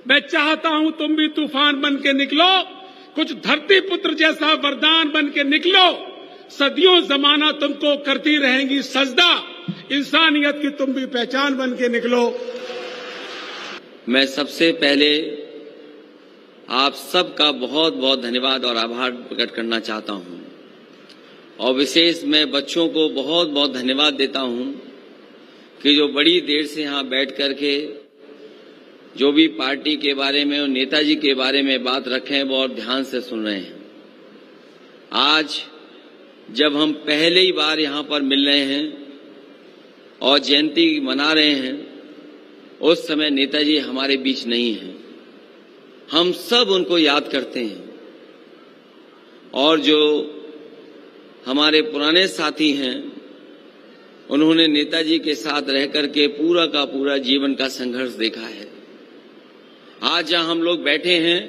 मैं चाहता हूं तुम भी तूफान बन के निकलो, कुछ धरती पुत्र जैसा वरदान बन के निकलो। सदियों जमाना तुमको करती रहेंगी सजदा, इंसानियत की तुम भी पहचान बन के निकलो। मैं सबसे पहले आप सबका बहुत बहुत धन्यवाद और आभार प्रकट करना चाहता हूं, और विशेष मैं बच्चों को बहुत बहुत धन्यवाद देता हूं कि जो बड़ी देर से यहां बैठ करके जो भी पार्टी के बारे में और नेताजी के बारे में बात रखें वो और ध्यान से सुन रहे हैं। आज जब हम पहली ही बार यहां पर मिल रहे हैं और जयंती मना रहे हैं, उस समय नेताजी हमारे बीच नहीं हैं। हम सब उनको याद करते हैं, और जो हमारे पुराने साथी हैं उन्होंने नेताजी के साथ रह करके पूरा का पूरा जीवन का संघर्ष देखा है। आज जहां हम लोग बैठे हैं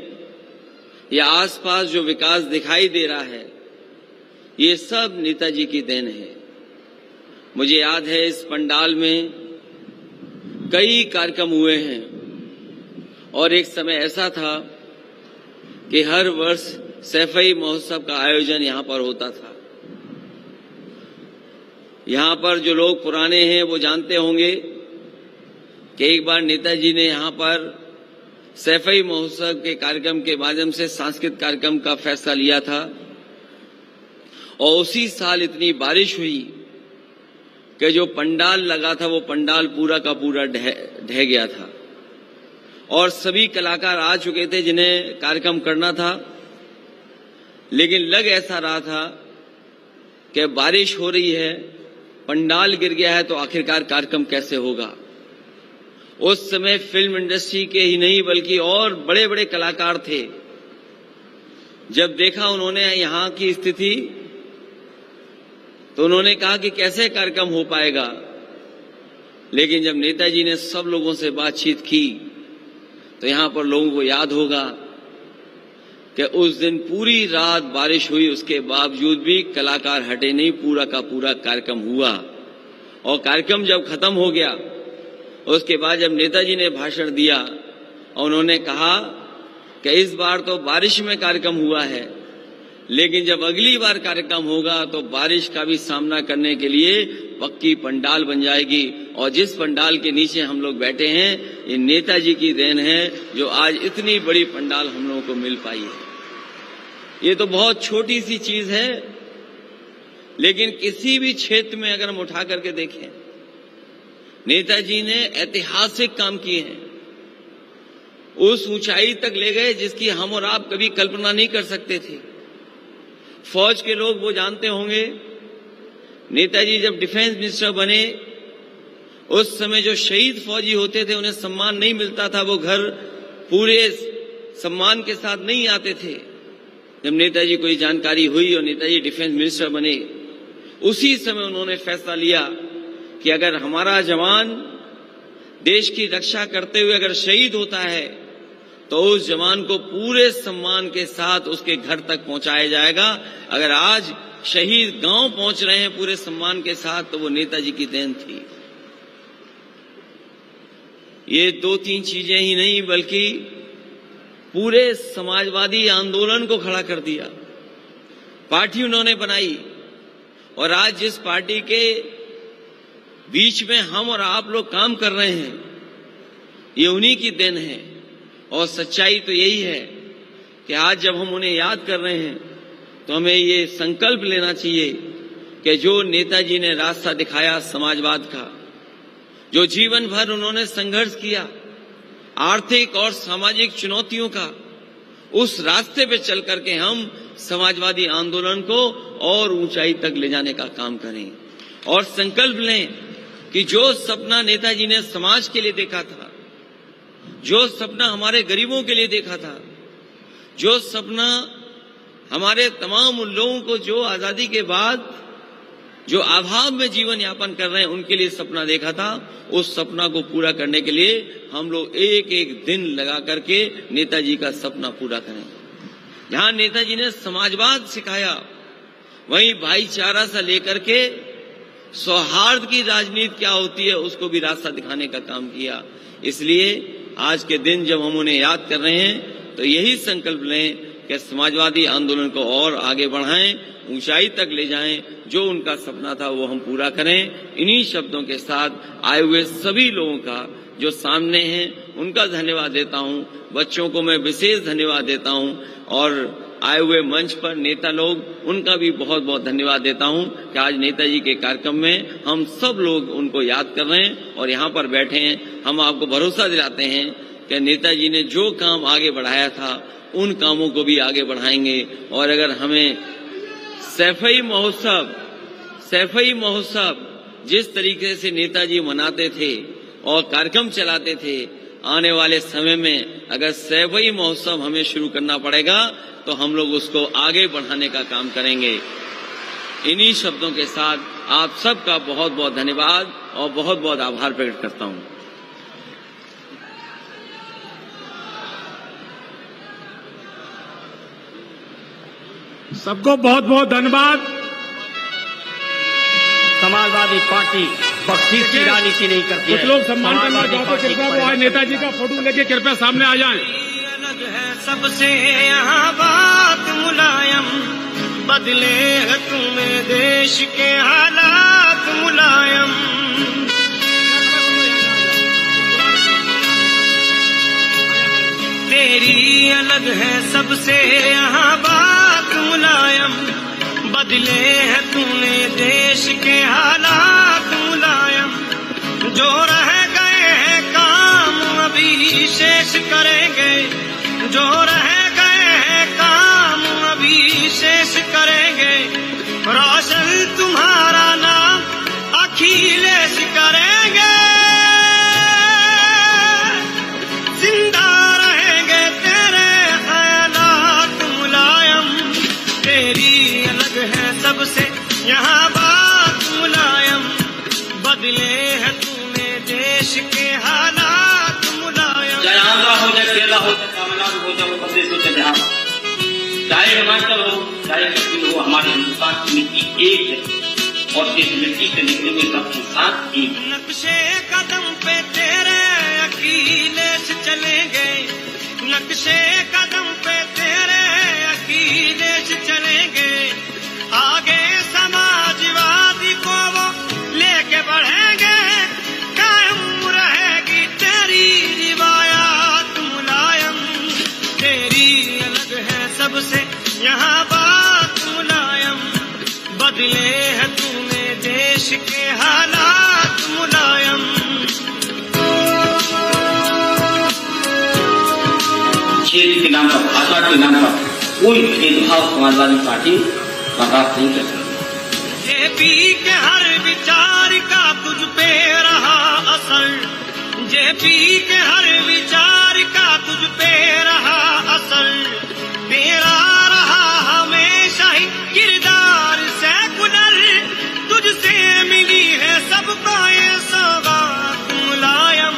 या आसपास जो विकास दिखाई दे रहा है, ये सब नेताजी की देन है। मुझे याद है इस पंडाल में कई कार्यक्रम हुए हैं, और एक समय ऐसा था कि हर वर्ष सैफई महोत्सव का आयोजन यहां पर होता था। यहां पर जो लोग पुराने हैं वो जानते होंगे कि एक बार नेताजी ने यहां पर सैफई महोत्सव के कार्यक्रम के माध्यम से सांस्कृतिक कार्यक्रम का फैसला लिया था, और उसी साल इतनी बारिश हुई कि जो पंडाल लगा था वो पंडाल पूरा का पूरा ढह गया था, और सभी कलाकार आ चुके थे जिन्हें कार्यक्रम करना था, लेकिन लग ऐसा रहा था कि बारिश हो रही है, पंडाल गिर गया है, तो आखिरकार कार्यक्रम कैसे होगा। उस समय फिल्म इंडस्ट्री के ही नहीं बल्कि और बड़े बड़े कलाकार थे। जब देखा उन्होंने यहां की स्थिति तो उन्होंने कहा कि कैसे कार्यक्रम हो पाएगा, लेकिन जब नेताजी ने सब लोगों से बातचीत की तो यहां पर लोगों को याद होगा कि उस दिन पूरी रात बारिश हुई, उसके बावजूद भी कलाकार हटे नहीं, पूरा का पूरा कार्यक्रम हुआ। और कार्यक्रम जब खत्म हो गया उसके बाद जब नेताजी ने भाषण दिया और उन्होंने कहा कि इस बार तो बारिश में कार्यक्रम हुआ है, लेकिन जब अगली बार कार्यक्रम होगा तो बारिश का भी सामना करने के लिए पक्की पंडाल बन जाएगी। और जिस पंडाल के नीचे हम लोग बैठे हैं ये नेताजी की देन है, जो आज इतनी बड़ी पंडाल हम लोगों को मिल पाई है। ये तो बहुत छोटी सी चीज है, लेकिन किसी भी क्षेत्र में अगर हम उठा करके देखें, नेताजी ने ऐतिहासिक काम किए हैं, उस ऊंचाई तक ले गए जिसकी हम और आप कभी कल्पना नहीं कर सकते थे। फौज के लोग वो जानते होंगे, नेताजी जब डिफेंस मिनिस्टर बने उस समय जो शहीद फौजी होते थे उन्हें सम्मान नहीं मिलता था, वो घर पूरे सम्मान के साथ नहीं आते थे। जब नेताजी को ये जानकारी हुई और नेताजी डिफेंस मिनिस्टर बने, उसी समय उन्होंने फैसला लिया कि अगर हमारा जवान देश की रक्षा करते हुए अगर शहीद होता है तो उस जवान को पूरे सम्मान के साथ उसके घर तक पहुंचाया जाएगा। अगर आज शहीद गांव पहुंच रहे हैं पूरे सम्मान के साथ तो वो नेताजी की देन थी। ये दो तीन चीजें ही नहीं बल्कि पूरे समाजवादी आंदोलन को खड़ा कर दिया। पार्टी उन्होंने बनाई, और आज जिस पार्टी के बीच में हम और आप लोग काम कर रहे हैं ये उन्हीं की देन है। और सच्चाई तो यही है कि आज जब हम उन्हें याद कर रहे हैं तो हमें ये संकल्प लेना चाहिए कि जो नेताजी ने रास्ता दिखाया समाजवाद का, जो जीवन भर उन्होंने संघर्ष किया आर्थिक और सामाजिक चुनौतियों का, उस रास्ते पे चल करके हम समाजवादी आंदोलन को और ऊंचाई तक ले जाने का काम करें। और संकल्प लें कि जो सपना नेताजी ने समाज के लिए देखा था, जो सपना हमारे गरीबों के लिए देखा था, जो सपना हमारे तमाम उन लोगों को जो आजादी के बाद जो अभाव में जीवन यापन कर रहे हैं उनके लिए सपना देखा था, उस सपना को पूरा करने के लिए हम लोग एक एक दिन लगा करके नेताजी का सपना पूरा करें। जहां नेताजी ने समाजवाद सिखाया वहीं भाईचारा से लेकर के सौहार्द की राजनीति क्या होती है उसको भी रास्ता दिखाने का काम किया। इसलिए आज के दिन जब हम उन्हें याद कर रहे हैं तो यही संकल्प लें कि समाजवादी आंदोलन को और आगे बढ़ाएं, ऊंचाई तक ले जाएं, जो उनका सपना था वो हम पूरा करें। इन्हीं शब्दों के साथ आए हुए सभी लोगों का जो सामने हैं उनका धन्यवाद देता हूं, बच्चों को मैं विशेष धन्यवाद देता हूं और आए हुए मंच पर नेता लोग उनका भी बहुत बहुत धन्यवाद देता हूं कि आज नेताजी के कार्यक्रम में हम सब लोग उनको याद कर रहे हैं और यहाँ पर बैठे हैं। हम आपको भरोसा दिलाते हैं कि नेताजी ने जो काम आगे बढ़ाया था उन कामों को भी आगे बढ़ाएंगे। और अगर हमें सैफई महोत्सव जिस तरीके से नेताजी मनाते थे और कार्यक्रम चलाते थे, आने वाले समय में अगर सैफई महोत्सव हमें शुरू करना पड़ेगा तो हम लोग उसको आगे बढ़ाने का काम करेंगे। इन्हीं शब्दों के साथ आप सबका बहुत बहुत धन्यवाद और बहुत बहुत आभार प्रकट करता हूं। सबको बहुत बहुत धन्यवाद। समाजवादी पार्टी बख्शीश की राजनीति नहीं करती है। कुछ लोग सम्मान करना चाहते हैं, कृपया वो आए नेताजी का फोटो लेके कृपया सामने आ जाएं। अलग है सबसे यहाँ बात मुलायम, बदले है तुम्हें देश के हालात मुलायम। तेरी अलग है सबसे यहाँ बात मुलायम, बदले है तूने देश के हालात मुलायम। जो रह गए हैं काम अभी शेष करेंगे, जो रह गए हैं काम अभी शेष करेंगे। रोशन तुम्हारा नाम अखिलेश करेंगे, जिंदा रहेंगे तेरे ख्यालात मुलायम। तेरी अलग है सबसे यहाँ बात मुलायम, बदले है तूने देश के हालात मुलायम। चाहे आंध्रा हो, चाहे केरला हो, चाहे तमिलनाडु हो, चाहे प्रदेश हो, चाहे बिहार, चाहे हिमाचल हो, चाहे कश्मीर हो, हमारे हिंदुस्तान की मिट्टी एक है और इस मिट्टी से निकलेंगे सबके साथ एक। नक्शे कदम पे तेरे अखिलेश चलेंगे, नक्शे कदम पे तेरे अखिलेश चलेंगे। आगे समाजवादी को वो लेके बढ़ेंगे, कायम रहेगी तेरी रिवायात मुलायम। तेरी अलग है सबसे यहाँ बात मुलायम, बदले है तूने देश के हालात मुलायम। क्षेत्र के नाम पर, भाषा के नाम पर कोई भेदभाव समाजवादी पार्टी बर्दाश्त नहीं कर सकती। जेपी के हर विचार का तुझ पे रहा असर, जेपी के हर विचार का तुझ पे रहा असर। तेरा रहा हमेशा ही किरदार सेकुलर, तुझसे मिली है सबको ये सौगात मुलायम।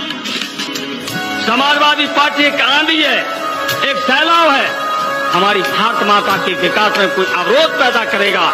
समाजवादी पार्टी एक आंधी है, एक सैलाब है, हमारी भारत माता के विकास में कोई अवरोध पैदा करेगा